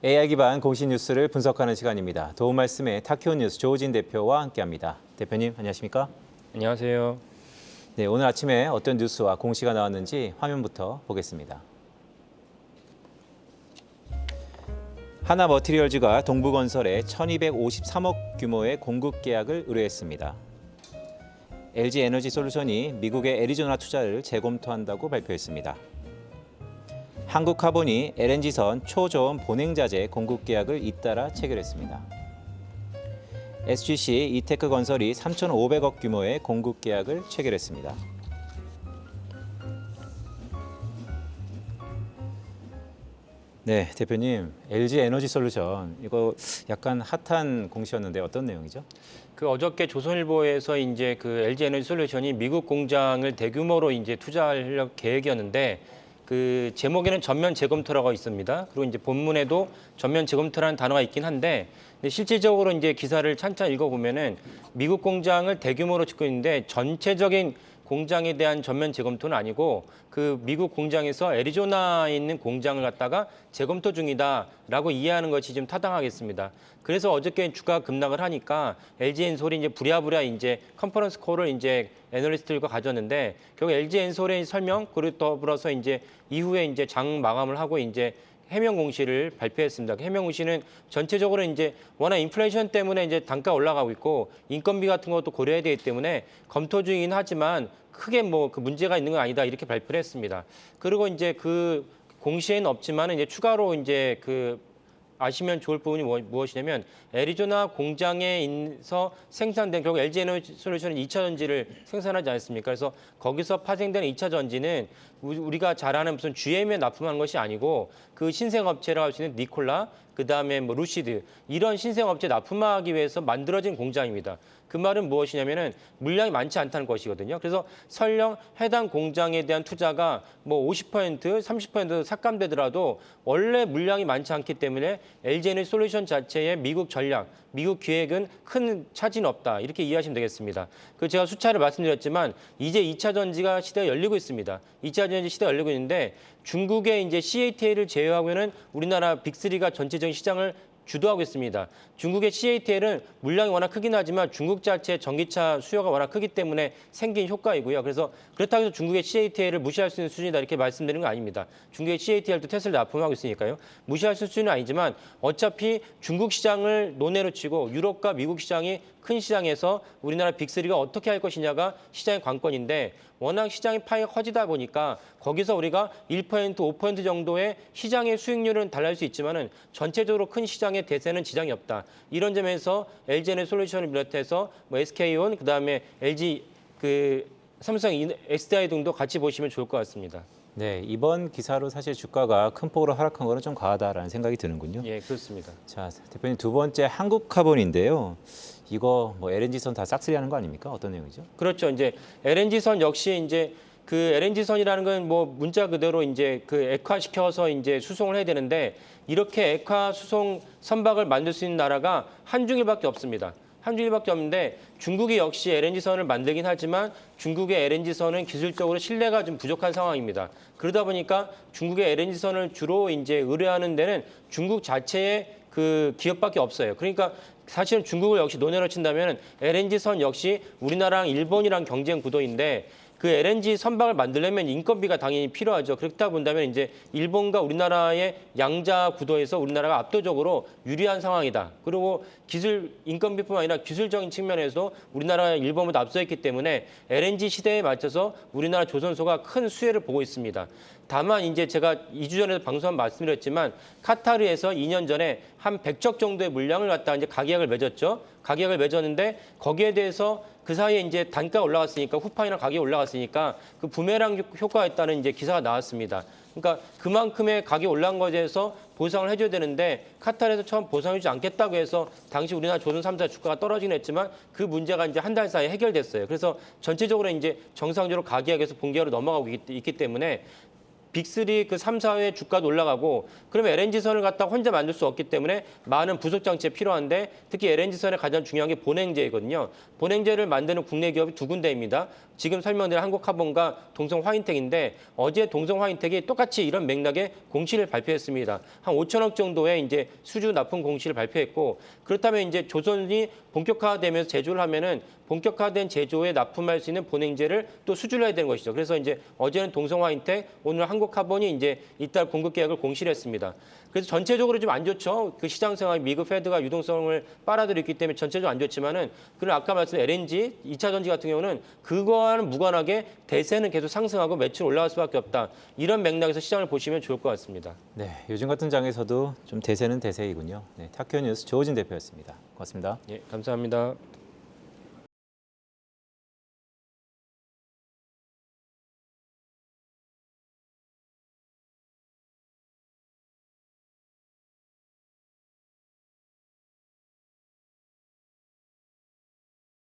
AI 기반 공시 뉴스를 분석하는 시간입니다. 도움 말씀에 타키온 뉴스 조우진 대표와 함께합니다. 대표님 안녕하십니까? 안녕하세요. 네, 오늘 아침에 어떤 뉴스와 공시가 나왔는지 화면부터 보겠습니다. 하나머티리얼즈가 동부건설에 1,253억 규모의 공급 계약을 의뢰했습니다. LG에너지솔루션이 미국의 애리조나 투자를 재검토한다고 발표했습니다. 한국카본이 LNG선 초저온 보냉자재 공급 계약을 잇따라 체결했습니다. SGC 이테크건설이 3,500억 규모의 공급 계약을 체결했습니다. 네, 대표님, LG에너지솔루션 이거 약간 핫한 공시였는데 어떤 내용이죠? 어저께 조선일보에서 이제 LG에너지솔루션이 미국 공장을 대규모로 이제 투자할 계획이었는데 제목에는 전면 재검토라고 있습니다. 그리고 이제 본문에도 전면 재검토라는 단어가 있긴 한데 근데 실질적으로 이제 기사를 찬찬히 읽어보면은 미국 공장을 대규모로 짓고 있는데 전체적인 공장에 대한 전면 재검토는 아니고 미국 공장에서 애리조나에 있는 공장을 갖다가 재검토 중이다라고 이해하는 것이 좀 타당하겠습니다. 그래서 어저께 주가 급락을 하니까 LG엔솔이 이제 부랴부랴 이제 컨퍼런스 콜을 이제 애널리스트들과 가졌는데 결국 LG엔솔의 설명 그리고 더불어서 이제 이후에 이제 장 마감을 하고 이제 해명 공시를 발표했습니다. 해명 공시는 전체적으로 이제 워낙 인플레이션 때문에 이제 단가 올라가고 있고 인건비 같은 것도 고려해야 되기 때문에 검토 중이긴 하지만 크게 문제가 있는 건 아니다 이렇게 발표를 했습니다. 그리고 이제 공시에는 없지만 이제 추가로 이제 아시면 좋을 부분이 무엇이냐면 애리조나 공장에서 생산된 결국 LG에너지솔루션은 2차 전지를 생산하지 않습니까? 그래서 거기서 파생되는 2차 전지는 우리가 잘 아는 무슨 GM에 납품하는 것이 아니고 신생업체라고 할 수 있는 니콜라, 그다음에 루시드 이런 신생업체 납품하기 위해서 만들어진 공장입니다. 그 말은 무엇이냐면은 물량이 많지 않다는 것이거든요. 그래서 설령 해당 공장에 대한 투자가 50%, 30% 삭감되더라도 원래 물량이 많지 않기 때문에 LG에너지솔루션 자체의 미국 전략, 미국 기획은 큰 차질은 없다. 이렇게 이해하시면 되겠습니다. 제가 수차례 말씀드렸지만 이제 2차 전지가 시대가 열리고 있습니다. 2차 전지 시대가 열리고 있는데 중국의 이제 CATL을 제외하고는 우리나라 빅3가 전체적인 시장을 주도하고 있습니다. 중국의 CATL은 물량이 워낙 크긴 하지만 중국 자체 전기차 수요가 워낙 크기 때문에 생긴 효과이고요. 그래서 그렇다고 해서 중국의 CATL을 무시할 수 있는 수준이다 이렇게 말씀드리는 건 아닙니다. 중국의 CATL도 테슬라 납품하고 있으니까요. 무시할 수 있는 수준은 아니지만 어차피 중국 시장을 논외로 치고 유럽과 미국 시장이 큰 시장에서 우리나라 빅3가 어떻게 할 것이냐가 시장의 관건인데 워낙 시장의 파이가 커지다 보니까 거기서 우리가 1%, 5% 정도의 시장의 수익률은 달라질 수 있지만은 전체적으로 큰 시장의 대세는 지장이 없다. 이런 점에서 LG에너지솔루션을 비롯해서 SK온, 그다음에 LG 삼성 SDI 등도 같이 보시면 좋을 것 같습니다. 네, 이번 기사로 사실 주가가 큰 폭으로 하락한 거는 좀 과하다라는 생각이 드는군요. 예, 그렇습니다. 자, 대표님 두 번째 한국카본인데요. 이거 LNG선 다 싹쓸이하는 거 아닙니까? 어떤 내용이죠? 그렇죠. 이제 LNG선 역시 이제 LNG선이라는 건 문자 그대로 이제 액화시켜서 이제 수송을 해야 되는데 이렇게 액화 수송 선박을 만들 수 있는 나라가 한중일밖에 없습니다. 한중일밖에 없는데 중국이 역시 LNG선을 만들긴 하지만 중국의 LNG선은 기술적으로 신뢰가 좀 부족한 상황입니다. 그러다 보니까 중국의 LNG선을 주로 이제 의뢰하는 데는 중국 자체의 기업밖에 없어요. 그러니까 사실은 중국을 역시 논외로 친다면 LNG선 역시 우리나라랑 일본이랑 경쟁 구도인데 LNG 선박을 만들려면 인건비가 당연히 필요하죠. 그렇다 본다면 이제 일본과 우리나라의 양자 구도에서 우리나라가 압도적으로 유리한 상황이다. 그리고 인건비뿐만 아니라 기술적인 측면에서 우리나라가 일본보다 앞서 있기 때문에 LNG 시대에 맞춰서 우리나라 조선소가 큰 수혜를 보고 있습니다. 다만 이제 제가 2주 전에 방송 한번 말씀드렸지만 카타르에서 2년 전에 한 100척 정도의 물량을 갖다가 이제 가계약을 맺었죠. 가계약을 맺었는데 거기에 대해서 그 사이에 이제 단가가 올라갔으니까 후파이나 가격이 올라갔으니까 부메랑 효과가 있다는 이제 기사가 나왔습니다. 그러니까 그만큼의 가격이 올라간 것에 대해서 보상을 해줘야 되는데 카타르에서 처음 보상해주지 않겠다고 해서 당시 우리나라 조선 3사 주가가 떨어지긴 했지만 그 문제가 이제 한 달 사이에 해결됐어요. 그래서 전체적으로 이제 정상적으로 가계약에서 본계약으로 넘어가고 있기 때문에 빅3 그 3, 4회 주가도 올라가고 그러면 LNG선을 갖다가 혼자 만들 수 없기 때문에 많은 부속 장치가 필요한데 특히 LNG선의 가장 중요한 게 본행제거든요. 본행제를 만드는 국내 기업이 두 군데입니다. 지금 설명드린 한국카본과 동성화인텍인데 어제 동성화인텍이 똑같이 이런 맥락의 공시를 발표했습니다. 한 5천억 정도의 이제 수주 납품 공시를 발표했고 그렇다면 이제 조선이 본격화되면서 제조를 하면은 본격화된 제조에 납품할 수 있는 본행제를 또 수주를 해야 되는 것이죠. 그래서 이제 어제는 동성화인텍, 오늘 한국카본이 이제 이달 공급 계약을 공시를 했습니다. 그래서 전체적으로 좀 안 좋죠. 그 시장 상황, 미국 페드가 유동성을 빨아들였기 때문에 전체적으로 안 좋지만은 그런 아까 말씀드린 LNG, 2차 전지 같은 경우는 그거와는 무관하게 대세는 계속 상승하고 매출 올라갈 수밖에 없다. 이런 맥락에서 시장을 보시면 좋을 것 같습니다. 네, 요즘 같은 장에서도 좀 대세는 대세이군요. 네, 타큐 뉴스 조호진 대표였습니다. 고맙습니다. 예, 감사합니다.